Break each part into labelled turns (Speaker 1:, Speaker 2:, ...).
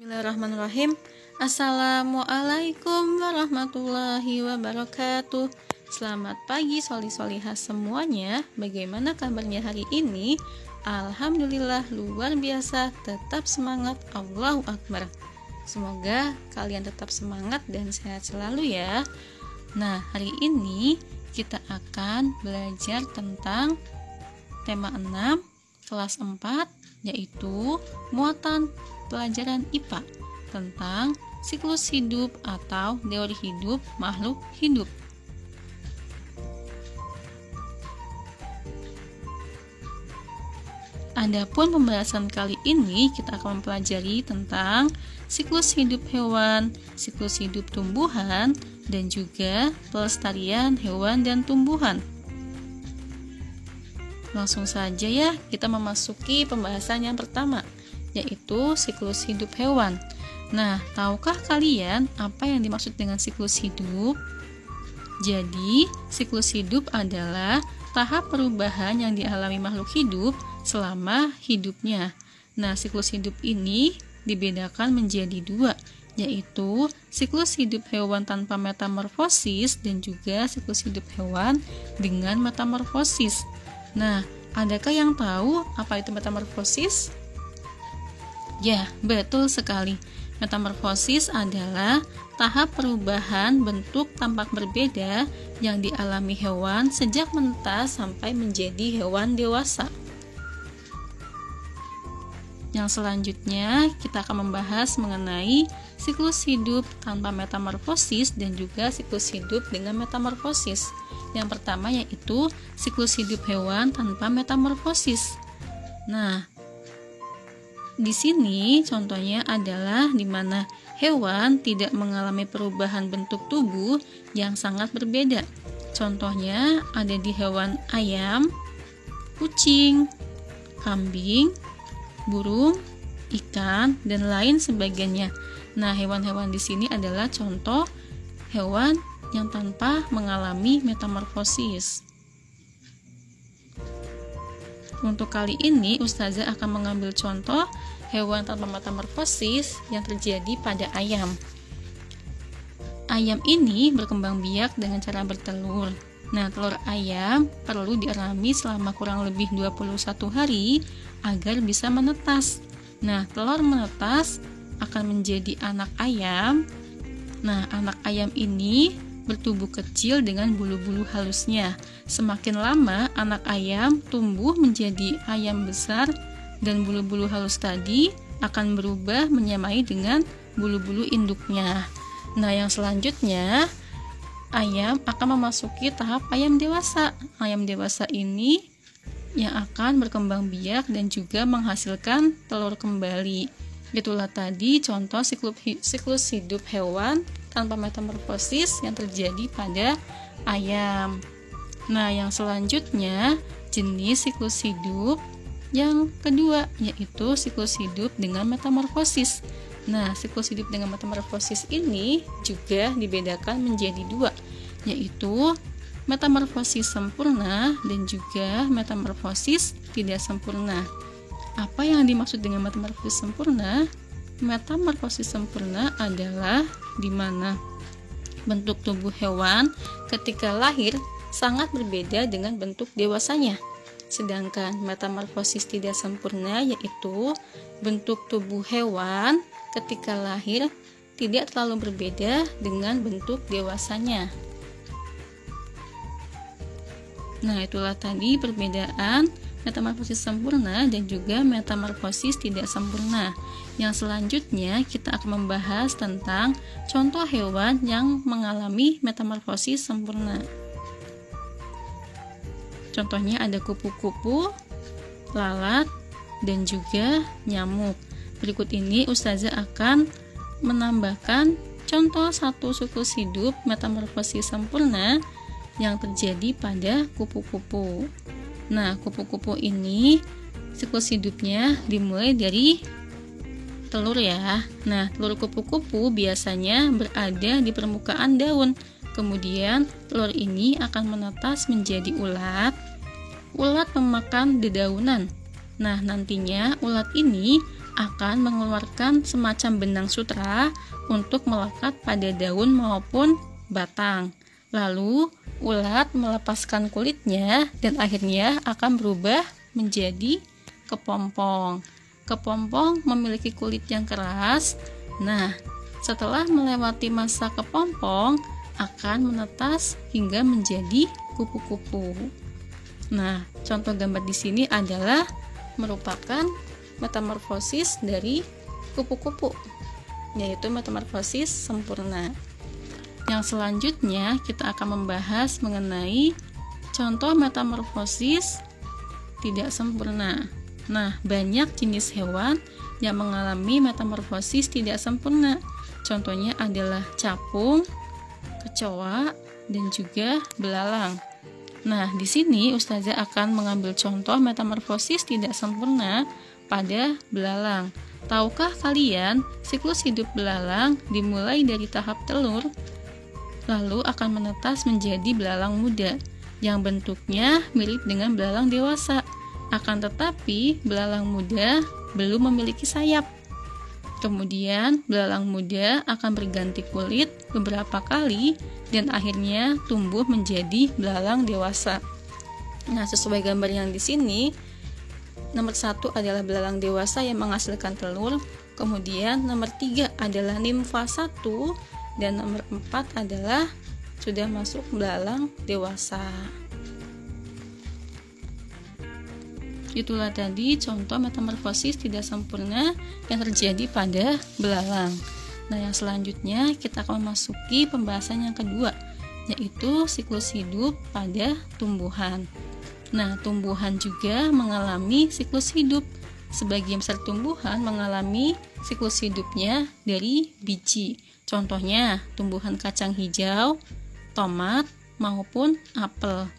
Speaker 1: Bismillahirrahmanirrahim. Assalamualaikum warahmatullahi wabarakatuh. Selamat pagi soli-solihah semuanya. Bagaimana kabarnya hari ini? Alhamdulillah luar biasa. Tetap semangat, Allahu Akbar. Semoga kalian tetap semangat dan sehat selalu ya. Nah, hari ini kita akan belajar tentang tema 6 kelas 4, yaitu muatan pelajaran IPA tentang siklus hidup atau teori hidup makhluk hidup. Adapun pembahasan kali ini kita akan mempelajari tentang siklus hidup hewan, siklus hidup tumbuhan, dan juga pelestarian hewan dan tumbuhan. Langsung saja ya, kita memasuki pembahasan yang pertama, yaitu siklus hidup hewan. Nah, tahukah kalian apa yang dimaksud dengan siklus hidup? Jadi, siklus hidup adalah tahap perubahan yang dialami makhluk hidup selama hidupnya. Nah, siklus hidup ini dibedakan menjadi dua, yaitu siklus hidup hewan tanpa metamorfosis dan juga siklus hidup hewan dengan metamorfosis. Nah, adakah yang tahu apa itu metamorfosis? Ya, betul sekali. Metamorfosis adalah tahap perubahan bentuk tampak berbeda yang dialami hewan sejak menetas sampai menjadi hewan dewasa. Yang selanjutnya, kita akan membahas mengenai siklus hidup tanpa metamorfosis dan juga siklus hidup dengan metamorfosis. Yang pertama yaitu siklus hidup hewan tanpa metamorfosis. Nah, di sini contohnya adalah di mana hewan tidak mengalami perubahan bentuk tubuh yang sangat berbeda. Contohnya ada di hewan ayam, kucing, kambing, burung, ikan, dan lain sebagainya. Nah, hewan-hewan di sini adalah contoh hewan yang tanpa mengalami metamorfosis. Untuk kali ini, Ustazah akan mengambil contoh hewan tanpa metamorfosis yang terjadi pada ayam. Ayam ini berkembang biak dengan cara bertelur. Nah, telur ayam perlu diarami selama kurang lebih 21 hari agar bisa menetas. Nah, telur menetas akan menjadi anak ayam. Nah, anak ayam ini bertubuh kecil dengan bulu-bulu halusnya. Semakin lama anak ayam tumbuh menjadi ayam besar dan bulu-bulu halus tadi akan berubah menyamai dengan bulu-bulu induknya. Nah, yang selanjutnya ayam akan memasuki tahap ayam dewasa. Ayam dewasa ini yang akan berkembang biak dan juga menghasilkan telur kembali. Itulah tadi contoh siklus hidup hewan tanpa metamorfosis yang terjadi pada ayam. Nah, yang selanjutnya jenis siklus hidup yang kedua, yaitu siklus hidup dengan metamorfosis. Nah, siklus hidup dengan metamorfosis ini juga dibedakan menjadi dua, yaitu metamorfosis sempurna dan juga metamorfosis tidak sempurna. Apa yang dimaksud dengan metamorfosis sempurna? Metamorfosis sempurna adalah di mana bentuk tubuh hewan ketika lahir sangat berbeda dengan bentuk dewasanya. Sedangkan metamorfosis tidak sempurna yaitu bentuk tubuh hewan ketika lahir tidak terlalu berbeda dengan bentuk dewasanya. Nah, itulah tadi perbedaan metamorfosis sempurna dan juga metamorfosis tidak sempurna. Yang selanjutnya kita akan membahas tentang contoh hewan yang mengalami metamorfosis sempurna. Contohnya ada kupu-kupu, lalat, dan juga nyamuk. Berikut ini Ustazah akan menambahkan contoh satu siklus hidup metamorfosis sempurna yang terjadi pada kupu-kupu. Nah, kupu-kupu ini siklus hidupnya dimulai dari telur ya. Nah, telur kupu-kupu biasanya berada di permukaan daun. Kemudian telur ini akan menetas menjadi ulat. Ulat memakan dedaunan. Nah, nantinya ulat ini akan mengeluarkan semacam benang sutra untuk melekat pada daun maupun batang. Lalu ulat melepaskan kulitnya dan akhirnya akan berubah menjadi kepompong. Kepompong memiliki kulit yang keras. Nah, setelah melewati masa kepompong akan menetas hingga menjadi kupu-kupu. Nah, contoh gambar di sini adalah merupakan metamorfosis dari kupu-kupu, yaitu metamorfosis sempurna. Yang selanjutnya kita akan membahas mengenai contoh metamorfosis tidak sempurna. Nah, banyak jenis hewan yang mengalami metamorfosis tidak sempurna. Contohnya adalah capung, kecoa, dan juga belalang. Nah, di sini Ustazah akan mengambil contoh metamorfosis tidak sempurna pada belalang. Tahukah kalian, siklus hidup belalang dimulai dari tahap telur, lalu akan menetas menjadi belalang muda, yang bentuknya mirip dengan belalang dewasa. Akan tetapi, belalang muda belum memiliki sayap. Kemudian, belalang muda akan berganti kulit beberapa kali dan akhirnya tumbuh menjadi belalang dewasa. Nah, sesuai gambar yang di sini, nomor 1 adalah belalang dewasa yang menghasilkan telur, kemudian nomor 3 adalah nimfa 1, dan nomor 4 adalah sudah masuk belalang dewasa. Itulah tadi contoh metamorfosis tidak sempurna yang terjadi pada belalang. Nah, yang selanjutnya kita akan memasuki pembahasan yang kedua, yaitu siklus hidup pada tumbuhan. Nah, tumbuhan juga mengalami siklus hidup. Sebagian besar tumbuhan mengalami siklus hidupnya dari biji. Contohnya, tumbuhan kacang hijau, tomat, maupun apel.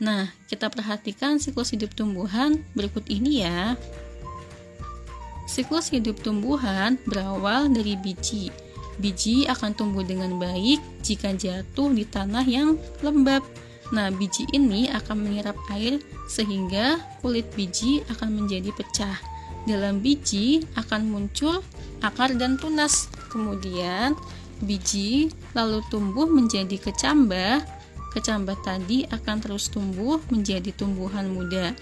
Speaker 1: Nah, kita perhatikan siklus hidup tumbuhan berikut ini ya. Siklus hidup tumbuhan berawal dari biji. Biji akan tumbuh dengan baik jika jatuh di tanah yang lembab. Nah, biji ini akan menyerap air sehingga kulit biji akan menjadi pecah. Dalam biji akan muncul akar dan tunas. Kemudian, biji lalu tumbuh menjadi kecambah. Kecambah tadi akan terus tumbuh menjadi tumbuhan muda.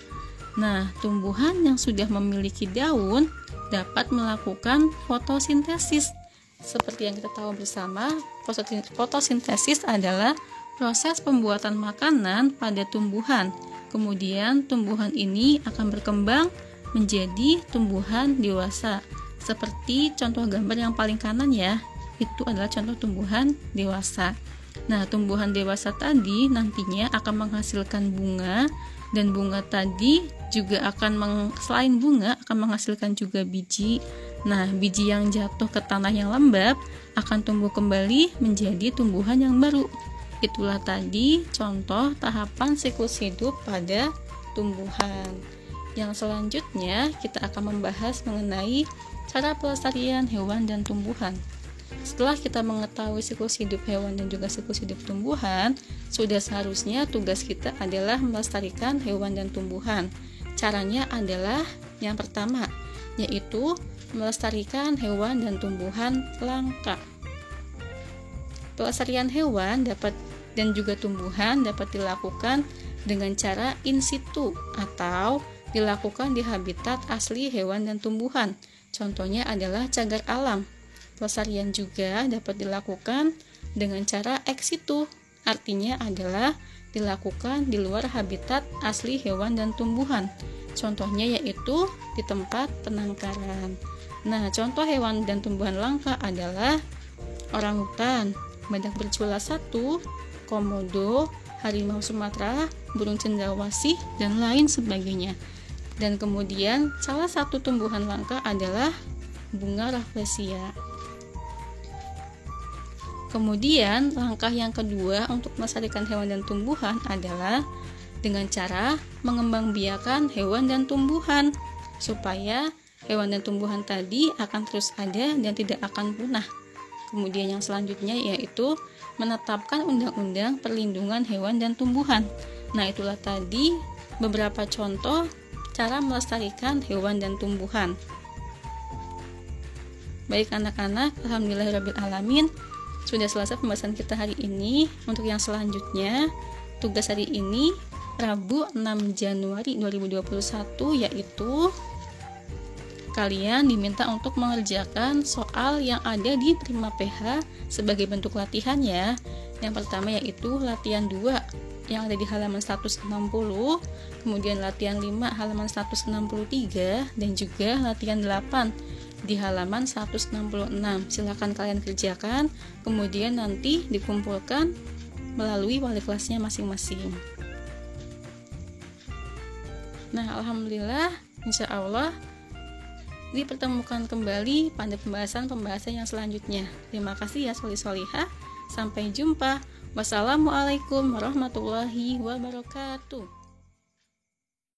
Speaker 1: Nah, tumbuhan yang sudah memiliki daun dapat melakukan fotosintesis. Seperti yang kita tahu bersama, fotosintesis adalah proses pembuatan makanan pada tumbuhan. Kemudian tumbuhan ini akan berkembang menjadi tumbuhan dewasa. Seperti contoh gambar yang paling kanan ya, itu adalah contoh tumbuhan dewasa. Nah, tumbuhan dewasa tadi nantinya akan menghasilkan bunga, dan bunga tadi juga selain bunga akan menghasilkan juga biji. Nah, biji yang jatuh ke tanah yang lembab akan tumbuh kembali menjadi tumbuhan yang baru. Itulah tadi contoh tahapan siklus hidup pada tumbuhan. Yang selanjutnya kita akan membahas mengenai cara pelestarian hewan dan tumbuhan. Setelah kita mengetahui siklus hidup hewan dan juga siklus hidup tumbuhan, sudah seharusnya tugas kita adalah melestarikan hewan dan tumbuhan. Caranya adalah yang pertama, yaitu melestarikan hewan dan tumbuhan langka. Pelestarian hewan dan juga tumbuhan dapat dilakukan dengan cara in situ atau dilakukan di habitat asli hewan dan tumbuhan. Contohnya adalah cagar alam. Pelestarian juga dapat dilakukan dengan cara ex situ, artinya adalah dilakukan di luar habitat asli hewan dan tumbuhan. Contohnya yaitu di tempat penangkaran. Nah, contoh hewan dan tumbuhan langka adalah orangutan, badak bercula 1, komodo, harimau Sumatera, burung cendrawasih, dan lain sebagainya. Dan kemudian salah satu tumbuhan langka adalah bunga rafflesia. Kemudian langkah yang kedua untuk melestarikan hewan dan tumbuhan adalah dengan cara mengembangbiakan hewan dan tumbuhan supaya hewan dan tumbuhan tadi akan terus ada dan tidak akan punah. Kemudian yang selanjutnya yaitu menetapkan undang-undang perlindungan hewan dan tumbuhan. Nah, itulah tadi beberapa contoh cara melestarikan hewan dan tumbuhan. Baik anak-anak, alhamdulillahirrabbilalamin, sudah selesai pembahasan kita hari ini. Untuk yang selanjutnya, tugas hari ini Rabu 6 Januari 2021, yaitu kalian diminta untuk mengerjakan soal yang ada di Prima PH sebagai bentuk latihan ya. Yang pertama yaitu latihan 2 yang ada di halaman 160, kemudian latihan 5 halaman 163, dan juga latihan 8 di halaman 166. Silakan kalian kerjakan, kemudian nanti dikumpulkan melalui wali kelasnya masing-masing. Nah, alhamdulillah, insya Allah dipertemukan kembali pada pembahasan-pembahasan yang selanjutnya. Terima kasih ya solih-solihah. Sampai jumpa. Wassalamualaikum warahmatullahi wabarakatuh.